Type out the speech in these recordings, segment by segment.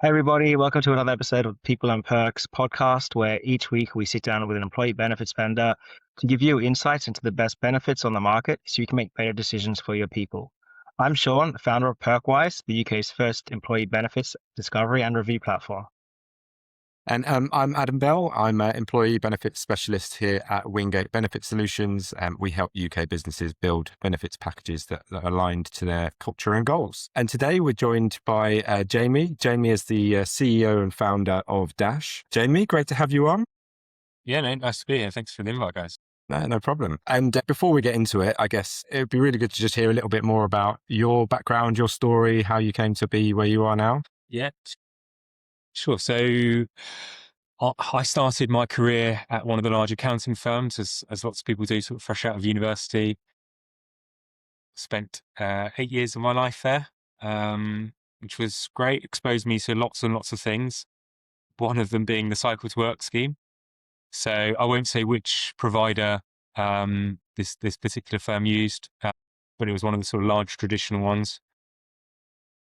Hi, everybody. Welcome to another episode of People and Perks podcast, where each week we sit down with an employee benefits vendor to give you insights into the best benefits on the market so you can make better decisions for your people. I'm Sean, founder of Perkwise, the UK's first employee benefits discovery and review platform. And I'm Adam Bell. I'm an employee benefits specialist here at Wingate Benefit Solutions. We help UK businesses build benefits packages that are aligned to their culture and goals. And today we're joined by Jamie. Jamie is the CEO and founder of Dash. Jamie, great to have you on. Yeah, no, nice to be here. Thanks for the invite, guys. No problem. And before we get into it, I guess it would be really good to just hear a little bit more about your background, your story, how you came to be where you are now. Yeah, sure. So I started my career at one of the large accounting firms, as lots of people do, sort of fresh out of university. Spent 8 years of my life there, which was great. Exposed me to lots and lots of things. One of them being the cycle to work scheme. So I won't say which provider this particular firm used, but it was one of the sort of large traditional ones.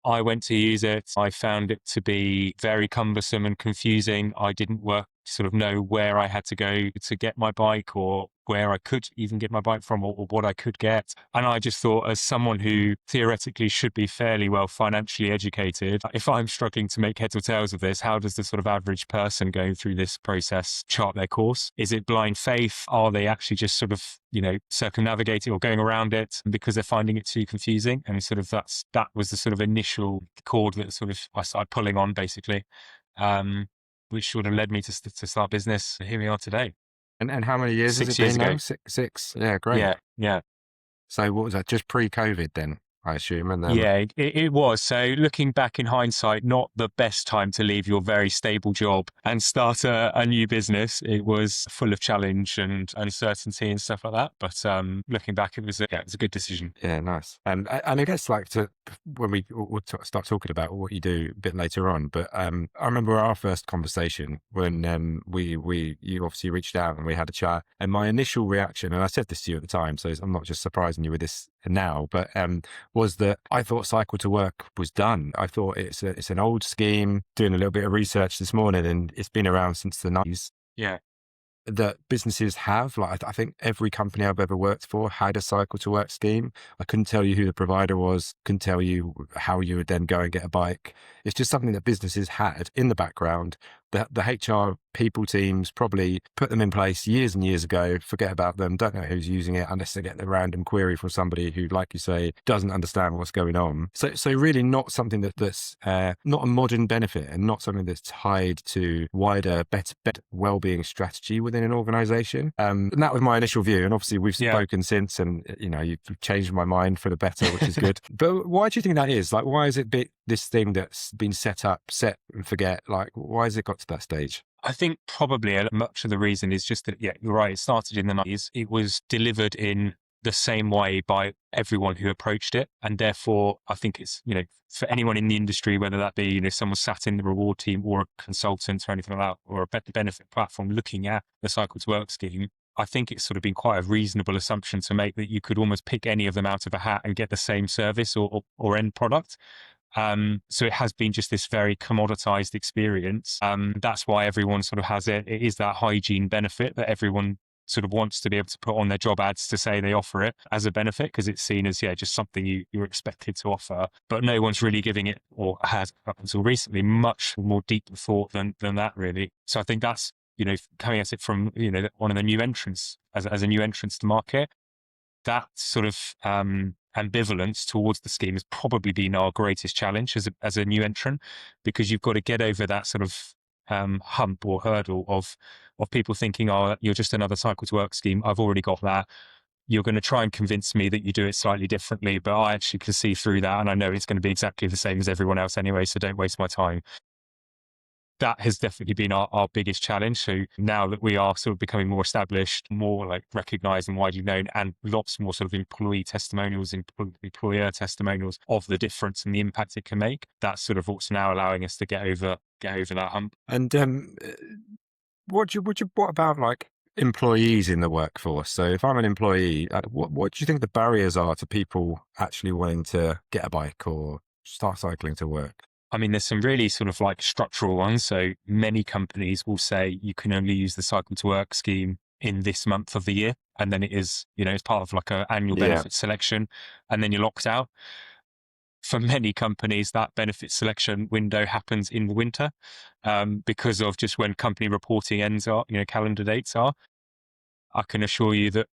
I went to use it. I found it to be very cumbersome and confusing. I didn't sort of know where I had to go to get my bike, or where I could even get my bike from, or what I could get. And I just thought, as someone who theoretically should be fairly well financially educated, if I'm struggling to make heads or tails of this, how does the sort of average person going through this process chart their course? Is it blind faith? Are they actually just sort of, circumnavigating or going around it because they're finding it too confusing? And sort of that was the sort of initial chord that sort of I started pulling on, basically, which sort of led me to start business. Here we are today. And how many years has it 6 years been ago. now? Six. Yeah, great. Yeah. So what was that? Just pre-COVID then, I assume. And then Yeah, it was. So looking back in hindsight, not the best time to leave your very stable job and start a new business. It was full of challenge and uncertainty and stuff like that. But looking back, it was a good decision. yeah, nice. And I guess when we'll start talking about what you do a bit later on. But I remember our first conversation when you obviously reached out and we had a chat. And my initial reaction, and I said this to you at the time, so I'm not just surprising you with this now, but was that I thought cycle to work was done. I thought it's an old scheme. Doing a little bit of research this morning, and it's been around since the 90s. Yeah. That businesses have, like, I think every company I've ever worked for had a cycle to work scheme. I couldn't tell you who the provider was, couldn't tell you how you would then go and get a bike. It's just something that businesses had in the background. The HR people teams probably put them in place years and years ago, forget about them, don't know who's using it unless they get the random query from somebody who, like you say, doesn't understand what's going on. So really not something that's not a modern benefit, and not something that's tied to wider, better well-being strategy within an organization. And that was my initial view. And obviously we've spoken since, and you've changed my mind for the better, which is good. But why do you think that is? Like, why is it this thing that's been set and forget? Like, why has it got to that stage? I think probably much of the reason is just that, yeah, you're right. It started in the 90s. It was delivered in the same way by everyone who approached it. And therefore, I think it's, for anyone in the industry, whether that be, someone sat in the reward team or a consultant or anything like that, or a better benefit platform looking at the cycle to work scheme, I think it's sort of been quite a reasonable assumption to make that you could almost pick any of them out of a hat and get the same service or end product. So it has been just this very commoditized experience. That's why everyone sort of has it. It is that hygiene benefit that everyone sort of wants to be able to put on their job ads to say they offer it as a benefit, because it's seen as, just something you're expected to offer. But no one's really giving it, or has up until recently, much more deep thought than that, really. So I think that's, coming at it from, one of the new entrants, as a new entrant to the market. That sort of ambivalence towards the scheme has probably been our greatest challenge as a new entrant, because you've got to get over that sort of hump or hurdle of people thinking, oh, you're just another cycle to work scheme. I've already got that. You're going to try and convince me that you do it slightly differently, but I actually can see through that, and I know it's going to be exactly the same as everyone else anyway, so don't waste my time. That has definitely been our biggest challenge. So now that we are sort of becoming more established, more like recognized and widely known, and lots more sort of employee testimonials, employer testimonials of the difference and the impact it can make, that's sort of what's now allowing us to get over that hump. And what about like employees in the workforce? So if I'm an employee, what do you think the barriers are to people actually wanting to get a bike or start cycling to work? I mean, there's some really sort of like structural ones. So many companies will say you can only use the cycle to work scheme in this month of the year. And then it is, it's part of like an annual Yeah. benefit selection. And then you're locked out. For many companies, that benefit selection window happens in the winter because of just when company reporting ends are, calendar dates are. I can assure you that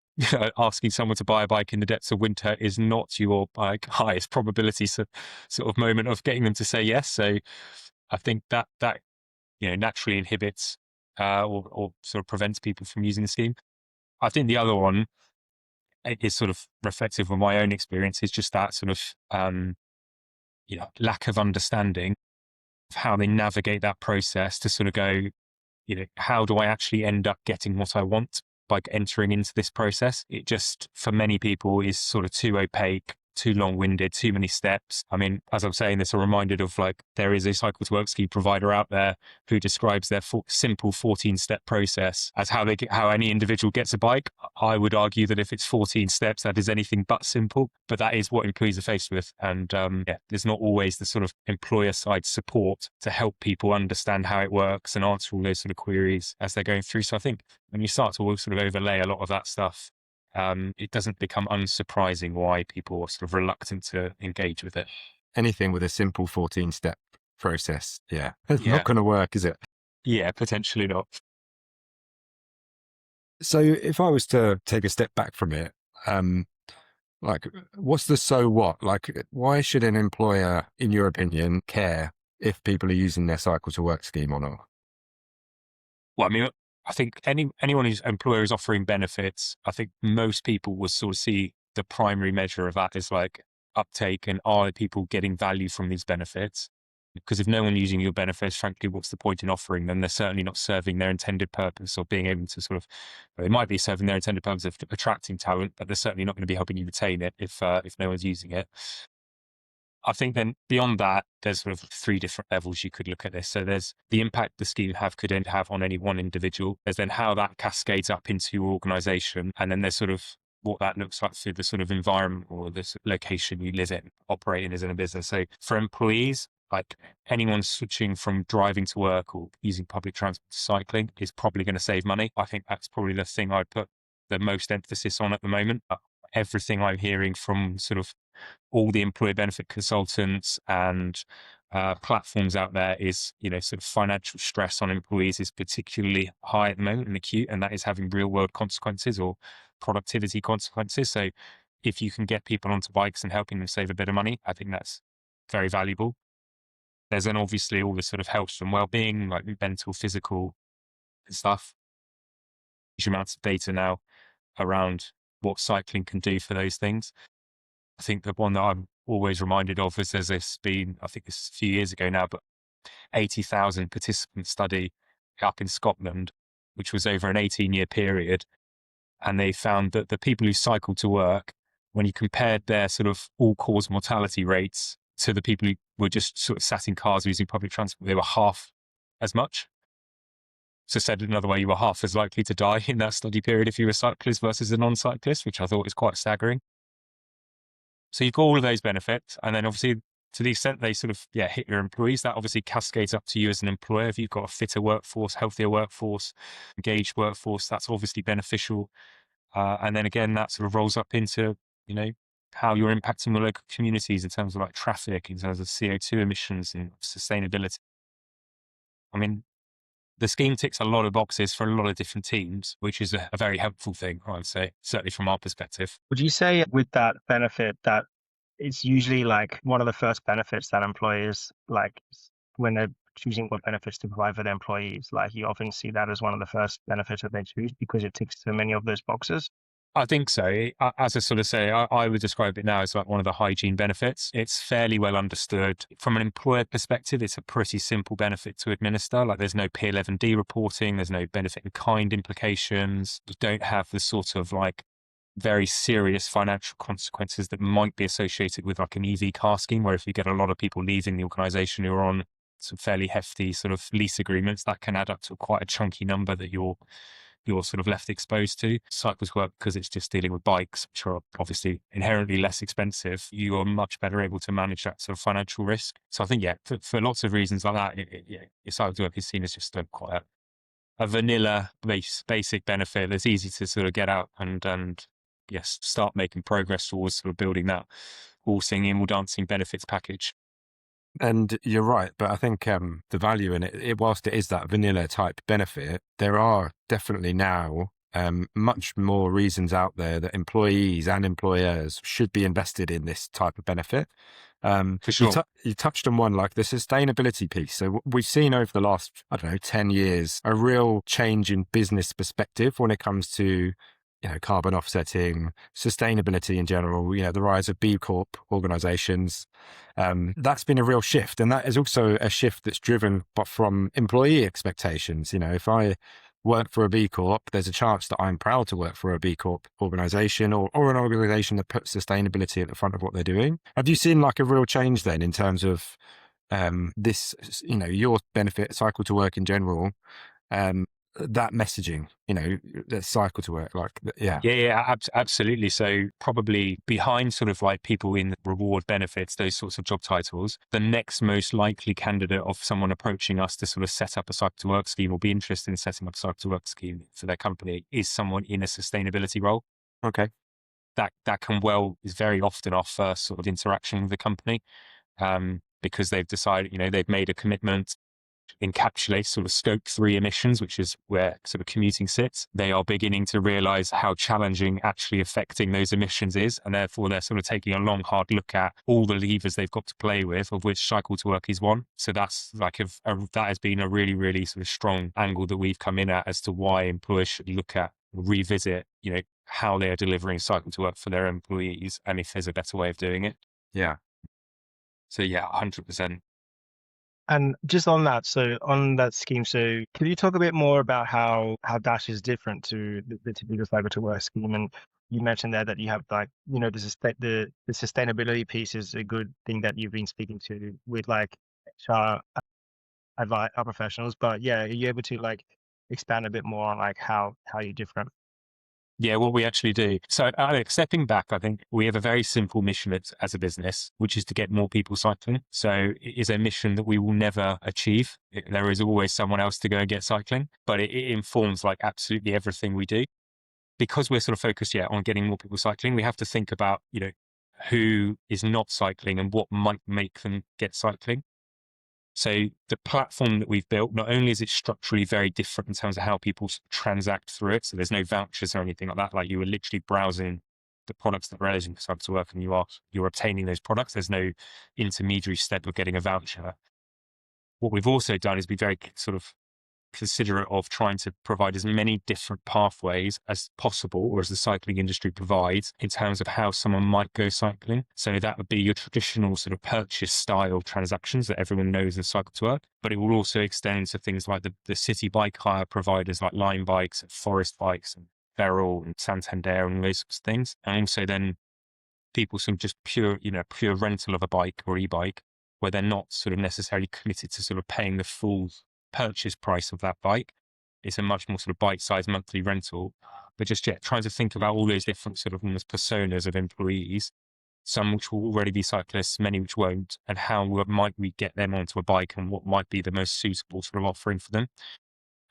asking someone to buy a bike in the depths of winter is not your highest probability sort of moment of getting them to say yes. So I think that naturally inhibits or sort of prevents people from using the scheme. I think the other one is sort of reflective of my own experience, is just that sort of lack of understanding of how they navigate that process to sort of go, how do I actually end up getting what I want by entering into this process? It just, for many people, is sort of too opaque, too long-winded, too many steps. I mean, as I'm saying this, I'm reminded of like, there is a cycle to work scheme provider out there who describes their simple 14-step process as how any individual gets a bike. I would argue that if it's 14 steps, that is anything but simple, but that is what employees are faced with. And there's not always the sort of employer side support to help people understand how it works and answer all those sort of queries as they're going through. So I think when you start to sort of overlay a lot of that stuff, it doesn't become unsurprising why people are sort of reluctant to engage with it. Anything with a simple 14-step process, it's Yeah. not going to work, is it? Yeah, potentially not. So if I was to take a step back from it, like, what's the so what? Like, why should an employer, in your opinion, care if people are using their cycle to work scheme or not? Well, I mean, I think anyone whose employer is offering benefits, I think most people will sort of see the primary measure of that is like uptake, and are people getting value from these benefits? Because if no one's using your benefits, frankly, what's the point in offering them? They're certainly not serving their intended purpose or being able to sort of, well, they might be serving their intended purpose of attracting talent, but they're certainly not going to be helping you retain it if no one's using it. I think then beyond that, there's sort of 3 different levels you could look at this. So there's the impact the scheme could have on any one individual. There's then how that cascades up into your organization. And then there's sort of what that looks like through the sort of environment or the location you live in, operating as in a business. So for employees, like anyone switching from driving to work or using public transport to cycling is probably going to save money. I think that's probably the thing I'd put the most emphasis on at the moment. Everything I'm hearing from sort of all the employee benefit consultants and platforms out there is, sort of financial stress on employees is particularly high at the moment and acute, and that is having real world consequences or productivity consequences. So if you can get people onto bikes and helping them save a bit of money, I think that's very valuable. There's then obviously all the sort of health and well-being, like mental, physical stuff. Huge amounts of data now around what cycling can do for those things. I think the one that I'm always reminded of is there's this been, I think it's a few years ago now, but 80,000 participant study up in Scotland, which was over an 18-year period. And they found that the people who cycled to work, when you compared their sort of all-cause mortality rates to the people who were just sort of sat in cars using public transport, they were half as much. So said another way, you were half as likely to die in that study period if you were a cyclist versus a non-cyclist, which I thought was quite staggering. So you've got all of those benefits. And then obviously to the extent they sort of, hit your employees, that obviously cascades up to you as an employer. If you've got a fitter workforce, healthier workforce, engaged workforce, that's obviously beneficial. And then again, that sort of rolls up into, how you're impacting the local communities in terms of like traffic, in terms of CO2 emissions and sustainability. I mean, the scheme ticks a lot of boxes for a lot of different teams, which is a very helpful thing, I would say, certainly from our perspective. Would you say with that benefit that it's usually like one of the first benefits that employers like when they're choosing what benefits to provide for their employees? Like you often see that as one of the first benefits that they choose because it ticks so many of those boxes. I think so. As I sort of say, I would describe it now as like one of the hygiene benefits. It's fairly well understood. From an employer perspective, it's a pretty simple benefit to administer. Like there's no P11D reporting, there's no benefit in kind implications. You don't have the sort of like very serious financial consequences that might be associated with like an EV car scheme, where if you get a lot of people leaving the organization who are on some fairly hefty sort of lease agreements, that can add up to quite a chunky number that you're you're sort of left exposed to. Cycle to work, because it's just dealing with bikes, which are obviously inherently less expensive, you are much better able to manage that sort of financial risk. So I think, yeah, for lots of reasons like that, cycle to work is seen as just quite a vanilla basic benefit that's easy to sort of get out and yes, start making progress towards sort of building that all singing, all dancing benefits package. And you're right, but I think the value in it, whilst it is that vanilla type benefit, there are definitely now much more reasons out there that employees and employers should be invested in this type of benefit. For sure. You touched on one, like the sustainability piece. So we've seen over the last, I don't know, 10 years, a real change in business perspective when it comes to carbon offsetting, sustainability in general, the rise of B Corp organizations. That's been a real shift. And that is also a shift that's driven from employee expectations. If I work for a B Corp, there's a chance that I'm proud to work for a B Corp organization or an organization that puts sustainability at the front of what they're doing. Have you seen like a real change then in terms of this, your benefit, cycle to work in general, that messaging, the cycle to work, Absolutely. So probably behind sort of like people in reward benefits, those sorts of job titles, the next most likely candidate of someone approaching us to sort of set up a cycle to work scheme or be interested in setting up a cycle to work scheme for their company is someone in a sustainability role. Okay. That is very often our first sort of interaction with the company, because they've decided, they've made a commitment, encapsulates sort of scope 3 emissions, which is where sort of commuting sits. They are beginning to realize how challenging actually affecting those emissions is. And therefore they're sort of taking a long, hard look at all the levers they've got to play with, of which cycle to work is one. So that's like that has been a really, really sort of strong angle that we've come in at as to why employers should look at, revisit, how they are delivering cycle to work for their employees and if there's a better way of doing it. Yeah. So yeah, 100%. And just on that scheme, so can you talk a bit more about how Dash is different to the typical cycle to work scheme? And you mentioned there that you have like, the sustainability piece is a good thing that you've been speaking to with like HR professionals. But yeah, are you able to like expand a bit more on like how you're different? Yeah, what we actually do. So, Alex, stepping back, I think we have a very simple mission as a business, which is to get more people cycling. So it is a mission that we will never achieve. There is always someone else to go and get cycling, but it informs like absolutely everything we do. Because we're sort of focused, on getting more people cycling, we have to think about, who is not cycling and what might make them get cycling. So the platform that we've built, not only is it structurally very different in terms of how people transact through it, so there's no vouchers or anything like that. Like you are literally browsing the products that are eligible for cycle to work and you're obtaining those products. There's no intermediary step of getting a voucher. What we've also done is be very sort of considerate of trying to provide as many different pathways as possible, or as the cycling industry provides, in terms of how someone might go cycling. So that would be your traditional sort of purchase style transactions that everyone knows as cycle to work, but it will also extend to things like the city bike hire providers like Lime Bikes and Forest Bikes and Beryl and Santander and those sorts of things. And also then people some just pure rental of a bike or e-bike, where they're not sort of necessarily committed to sort of paying the full purchase price of that bike. It's a much more sort of bite-sized monthly rental, but just trying to think about all those different sort of personas of employees, some which will already be cyclists, many which won't, and how might we get them onto a bike and what might be the most suitable sort of offering for them.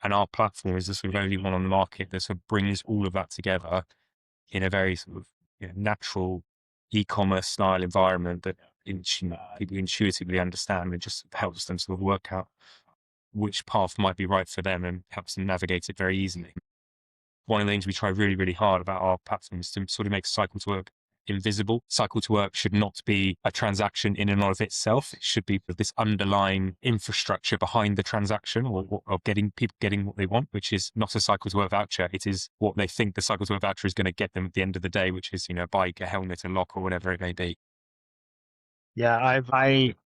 And our platform is the sort of only one on the market that sort of brings all of that together in a very sort of natural e-commerce style environment that people intuitively understand, and just helps them sort of work out which path might be right for them and helps them navigate it very easily. One of the things we try really, really hard about our platform is to sort of make cycle to work invisible. Cycle to work should not be a transaction in and of itself. It should be this underlying infrastructure behind the transaction, or getting people getting what they want, which is not a cycle to work voucher. It is what they think the cycle to work voucher is going to get them at the end of the day, which is, a bike, a helmet, a lock, or whatever it may be. Yeah,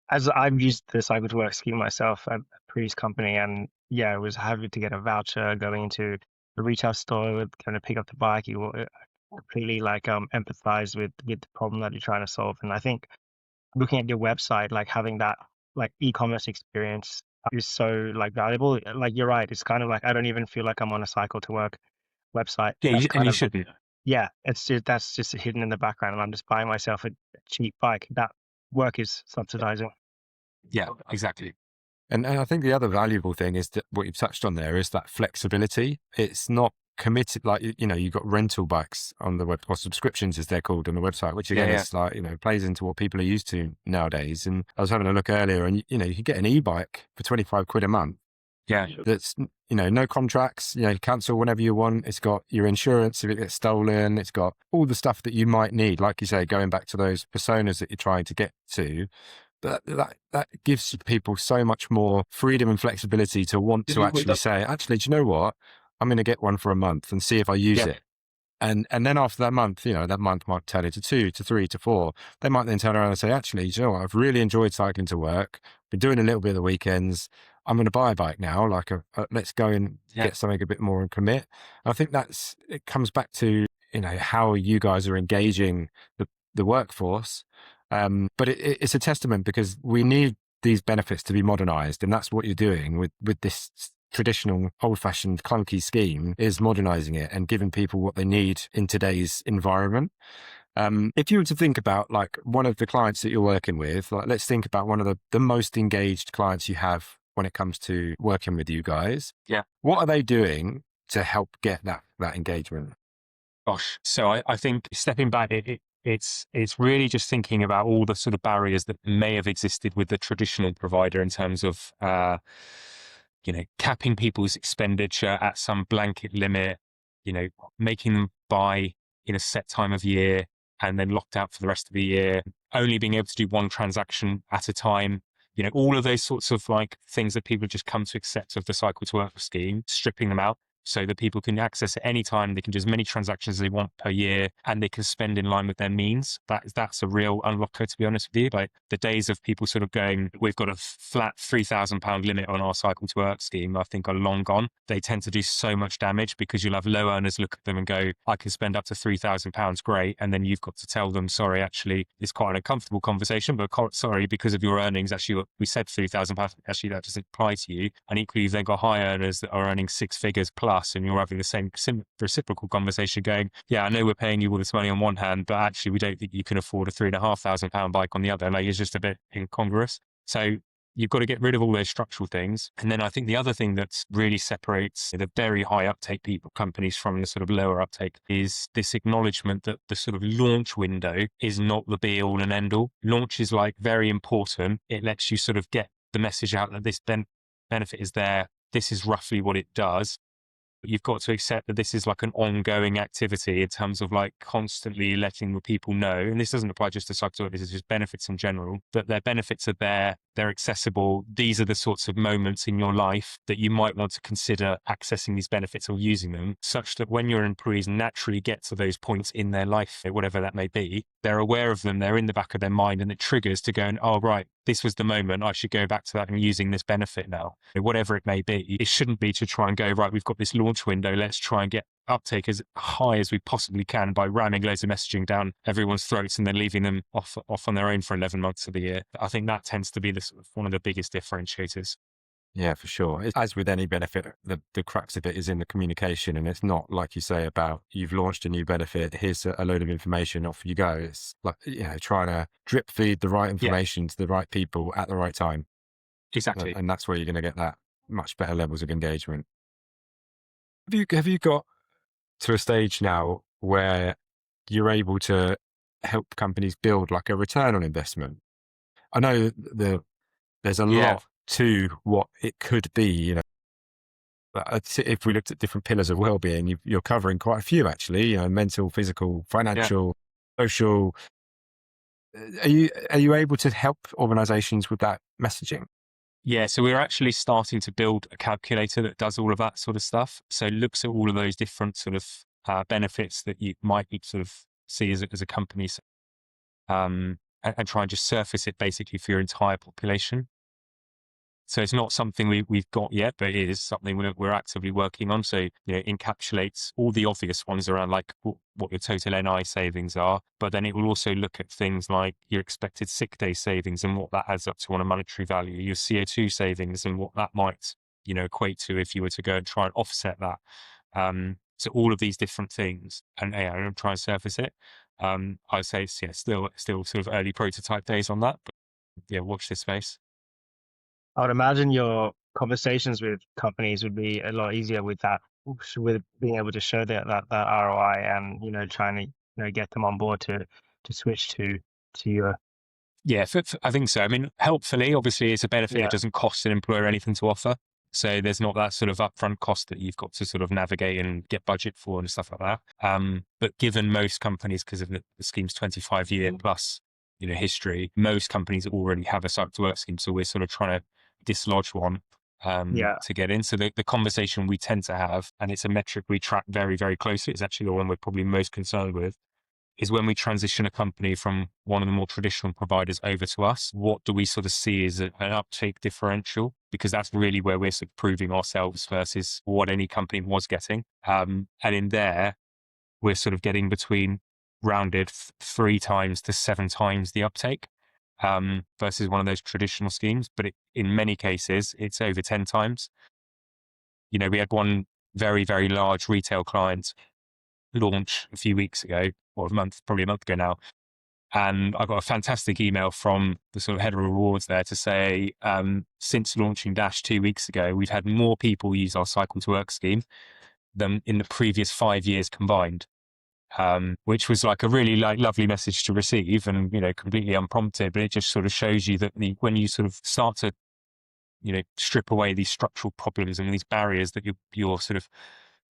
I've used the cycle to work scheme myself at a previous company, and yeah, it was having to get a voucher going into the retail store with kind of pick up the bike. You will completely like empathize with the problem that you're trying to solve. And I think looking at your website, like having that like e-commerce experience is so like valuable. Like you're right, it's kind of like I don't even feel like I'm on a cycle to work website. Yeah, That's and kind you of, shouldn't. yeah, that's just hidden in the background, and I'm just buying myself a cheap bike. That work is subsidizing. Yeah, exactly. And I think the other valuable thing is that what you've touched on there is that flexibility. It's not committed, like, you've got rental bikes on the web, or subscriptions as they're called on the website, which again Yeah. is like, plays into what people are used to nowadays. And I was having a look earlier and, you could get an e-bike for 25 quid a month. Yeah. That's, no contracts, you cancel whenever you want. It's got your insurance if it gets stolen. It's got all the stuff that you might need. Like you say, going back to those personas that you're trying to get to, that gives people so much more freedom and flexibility to want to actually say, actually, do you know what? I'm going to get one for a month and see if I use it. And then after that month, that month might turn into 2 to 3 to 4. They might then turn around and say, actually, do you know what? I've really enjoyed cycling to work. Been doing a little bit of the weekends. I'm going to buy a bike now. Like, let's go and get something a bit more and commit. I think it comes back to, how you guys are engaging the workforce. But it's a testament, because we need these benefits to be modernized. And that's what you're doing with this traditional old-fashioned clunky scheme, is modernizing it and giving people what they need in today's environment. If you were to think about like one of the clients that you're working with, like let's think about one of the most engaged clients you have when it comes to working with you guys. Yeah. What are they doing to help get that engagement? Gosh. So I think stepping back, it's really just thinking about all the sort of barriers that may have existed with the traditional provider in terms of, capping people's expenditure at some blanket limit, making them buy in a set time of year and then locked out for the rest of the year, only being able to do one transaction at a time. All of those sorts of like things that people just come to accept of the Cycle to Work scheme, stripping them out so that people can access at any time. They can do as many transactions as they want per year, and they can spend in line with their means. That's a real unlocker, to be honest with you. Like the days of people sort of going, we've got a flat £3,000 limit on our Cycle to Work scheme, I think are long gone. They tend to do so much damage, because you'll have low earners look at them and go, I can spend up to £3,000, great. And then you've got to tell them, sorry, actually, it's quite an uncomfortable conversation, but sorry, because of your earnings, actually, we said £3,000, actually, that doesn't apply to you. And equally, you've then got high earners that are earning 6 figures plus, and you're having the same reciprocal conversation going, yeah, I know we're paying you all this money on one hand, but actually we don't think you can afford a £3,500 bike on the other. Like, it's just a bit incongruous. So you've got to get rid of all those structural things. And then I think the other thing that really separates the very high uptake companies from the sort of lower uptake is this acknowledgement that the sort of launch window is not the be all and end all. Launch is like very important. It lets you sort of get the message out that this benefit is there. This is roughly what it does. You've got to accept that this is like an ongoing activity in terms of like constantly letting the people know. And this doesn't apply just to cycle, this is just benefits in general, that their benefits are there, they're accessible. These are the sorts of moments in your life that you might want to consider accessing these benefits or using them, such that when your employees naturally get to those points in their life, whatever that may be, they're aware of them, they're in the back of their mind, and it triggers to go, oh, right, this was the moment, I should go back to that and using this benefit now. Whatever it may be, it shouldn't be to try and go, right, we've got this launch window, let's try and get uptake as high as we possibly can by ramming loads of messaging down everyone's throats and then leaving them off on their own for 11 months of the year. I think that tends to be one of the biggest differentiators. Yeah, for sure. As with any benefit, the crux of it is in the communication, and it's not like you say about you've launched a new benefit, here's a load of information, off you go. It's like, trying to drip feed the right information to the right people at the right time. Exactly. And that's where you're going to get that much better levels of engagement. Have you got to a stage now where you're able to help companies build like a return on investment? I know there's a lot to what it could be, if we looked at different pillars of well-being, you're covering quite a few actually, mental, physical, financial, social. Are you able to help organizations with that messaging? Yeah, so we're actually starting to build a calculator that does all of that sort of stuff. So it looks at all of those different sort of benefits that you might sort of see as a company, and try and just surface it basically for your entire population. So it's not something we've got yet, but it is something we're actively working on. So, encapsulates all the obvious ones around like what your total NI savings are, but then it will also look at things like your expected sick day savings and what that adds up to on a monetary value, your CO2 savings and what that might, equate to if you were to go and try and offset that. So all of these different things, and yeah, I'm trying to surface it. I'd say it's still sort of early prototype days on that, but yeah, watch this space. I would imagine your conversations with companies would be a lot easier with that, with being able to show that ROI and, trying to, get them on board to switch to your, Yeah, I think so. I mean, helpfully, obviously, it's a benefit. It yeah, doesn't cost an employer anything to offer. So there's not that sort of upfront cost that you've got to sort of navigate and get budget for and stuff like that. But given most companies, because of the scheme's 25-year plus, history, most companies already have a cycle to work scheme. So we're sort of trying to dislodge one yeah, to get in. So the conversation we tend to have, and it's a metric we track very, very closely, it's actually the one we're probably most concerned with, is when we transition a company from one of the more traditional providers over to us, what do we sort of see as an uptake differential? Because that's really where we're sort of proving ourselves versus what any company was getting. And in there, we're sort of getting between rounded 3 times to 7 times the uptake versus one of those traditional schemes. But in many cases, it's over 10 times. We had one very, very large retail client launch a few weeks ago, or probably a month ago now. And I got a fantastic email from the sort of head of rewards there to say, since launching Dash 2 weeks ago, we've had more people use our cycle to work scheme than in the previous 5 years combined. Which was like a really lovely message to receive and, completely unprompted, but it just sort of shows you that when you sort of start to, strip away these structural problems and these barriers that you're sort of,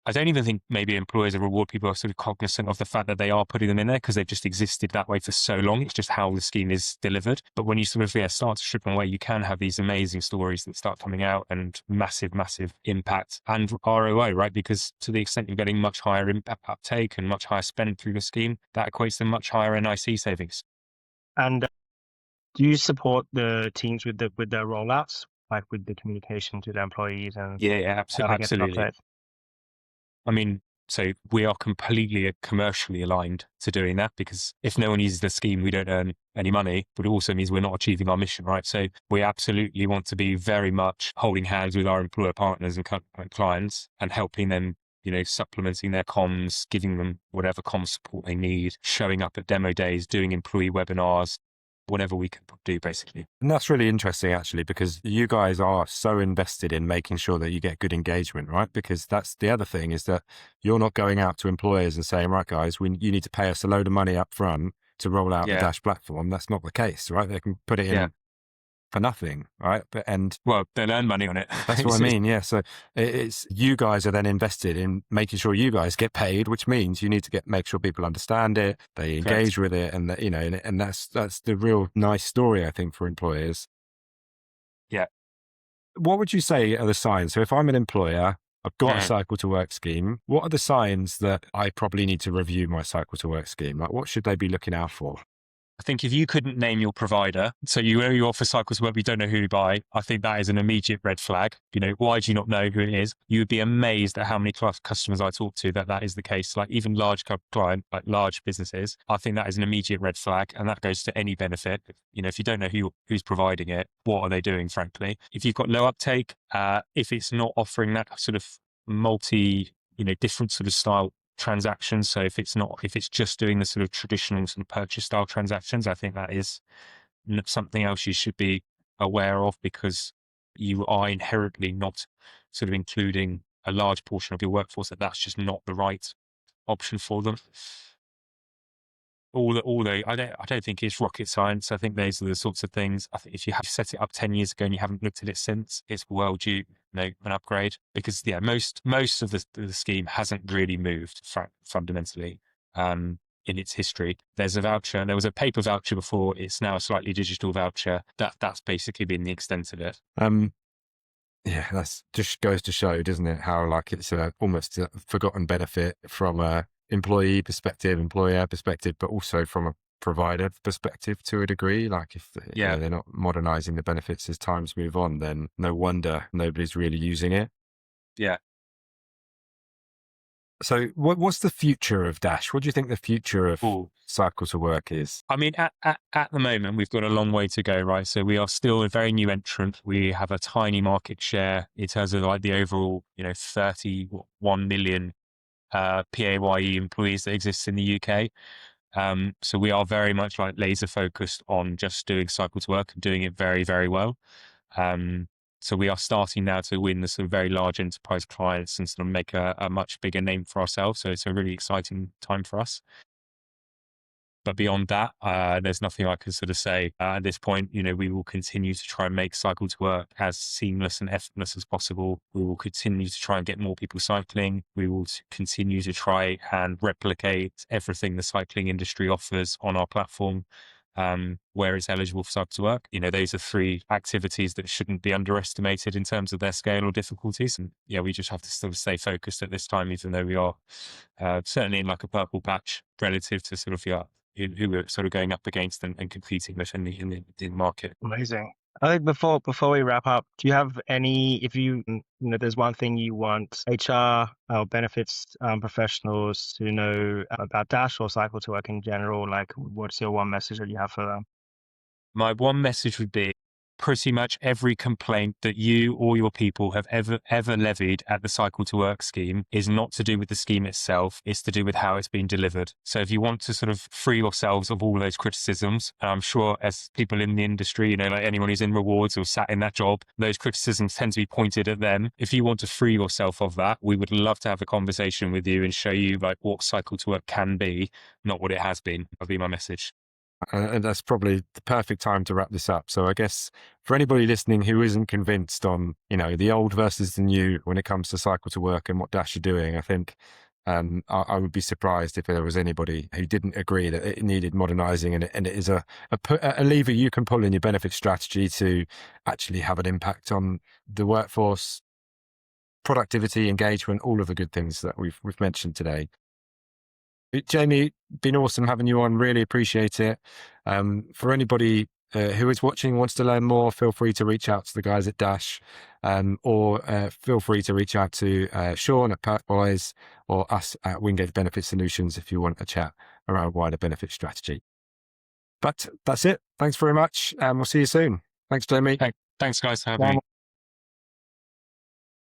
I don't even think maybe employers or reward people are sort of cognizant of the fact that they are putting them in there because they've just existed that way for so long. It's just how the scheme is delivered. But when you sort of start to strip them away, you can have these amazing stories that start coming out and massive, massive impact and ROI, right? Because to the extent you're getting much higher impact uptake and much higher spend through the scheme, that equates to much higher NIC savings. and do you support the teams with their rollouts, like with the communication to the employees and Yeah, how they get the absolutely. update? I mean, so we are completely commercially aligned to doing that because if no one uses the scheme, we don't earn any money, but it also means we're not achieving our mission, right? So we absolutely want to be very much holding hands with our employer partners and clients and helping them, supplementing their comms, giving them whatever comms support they need, showing up at demo days, doing employee webinars, whatever we can do, basically. And that's really interesting, actually, because you guys are so invested in making sure that you get good engagement, right? Because that's the other thing is that you're not going out to employers and saying, right, guys, you need to pay us a load of money up front to roll out the Yeah. Dash platform. That's not the case, right? They can put it in Yeah. for nothing, right? Well, they'll earn money on it. That's what I mean. Yeah. So it's you guys are then invested in making sure you guys get paid, which means you need to make sure people understand it, they engage with it, and that, and that's the real nice story, I think, for employers. Yeah. What would you say are the signs? So if I'm an employer, I've got a cycle to work scheme. What are the signs that I probably need to review my cycle to work scheme? Like, what should they be looking out for? I think if you couldn't name your provider, so you offer cycles where we don't know who to buy, I think that is an immediate red flag. Why do you not know who it is? You would be amazed at how many customers I talk to that is the case. Like even large client, like large businesses, I think that is an immediate red flag, and that goes to any benefit. If you don't know who's providing it, what are they doing? Frankly, if you've got low uptake, if it's not offering that sort of different sort of style transactions. So if it's just doing the sort of traditional sort of purchase style transactions, I think that is something else you should be aware of because you are inherently not sort of including a large portion of your workforce that's just not the right option for them. I don't think it's rocket science. I think those are the sorts of things. I think if you have set it up 10 years ago and you haven't looked at it since, it's well due, an upgrade because most of the scheme hasn't really moved fundamentally in its history. There was a paper voucher before. It's now a slightly digital voucher. That's basically been the extent of it. Yeah, that's just goes to show, doesn't it, how like it's almost a forgotten benefit from a employee perspective, employer perspective, but also from a provider perspective to a degree. Like if they're not modernizing the benefits as times move on, then no wonder nobody's really using it. Yeah. So what's the future of Dash? What do you think the future of cycle to work is? I mean, at the moment, we've got a long way to go, right? So we are still a very new entrant. We have a tiny market share in terms of like the overall, 31 million PAYE employees that exist in the UK. So we are very much like laser focused on just doing cycle to work and doing it very, very well. So we are starting now to win the sort of very large enterprise clients and sort of make a much bigger name for ourselves. So it's a really exciting time for us. But beyond that, there's nothing I can sort of say at this point. You know, we will continue to try and make cycle to work as seamless and effortless as possible. We will continue to try and get more people cycling. We will continue to try and replicate everything the cycling industry offers on our platform, where it's eligible for cycle to work. You know, those are 3 activities that shouldn't be underestimated in terms of their scale or difficulties. And yeah, we just have to sort of stay focused at this time, even though we are certainly in like a purple patch relative to sort of who we're sort of going up against and competing with in the market. Amazing. I think before we wrap up, do you have any, if you know, there's one thing you want HR or benefits professionals to know about Dash or cycle to work in general, like what's your one message that you have for them? My one message would be pretty much every complaint that you or your people have ever levied at the cycle to work scheme is not to do with the scheme itself. It's to do with how it's been delivered. So if you want to sort of free yourselves of all those criticisms, and I'm sure as people in the industry, you know, like anyone who's in rewards or sat in that job, those criticisms tend to be pointed at them. If you want to free yourself of that, we would love to have a conversation with you and show you like what cycle to work can be, not what it has been. That'll be my message. And that's probably the perfect time to wrap this up. So I guess for anybody listening who isn't convinced on, you know, the old versus the new when it comes to cycle to work and what Dash are doing, I think I would be surprised if there was anybody who didn't agree that it needed modernizing, and it is a lever you can pull in your benefit strategy to actually have an impact on the workforce, productivity, engagement, all of the good things that we've mentioned today. Jamie, been awesome having you on. Really appreciate it. For anybody who is watching, wants to learn more, feel free to reach out to the guys at Dash, or feel free to reach out to Shaun at Perk Boys or us at Wingate Benefit Solutions if you want a chat around wider benefit strategy. But that's it. Thanks very much, and we'll see you soon. Thanks, Jamie. Thanks, guys, for having me.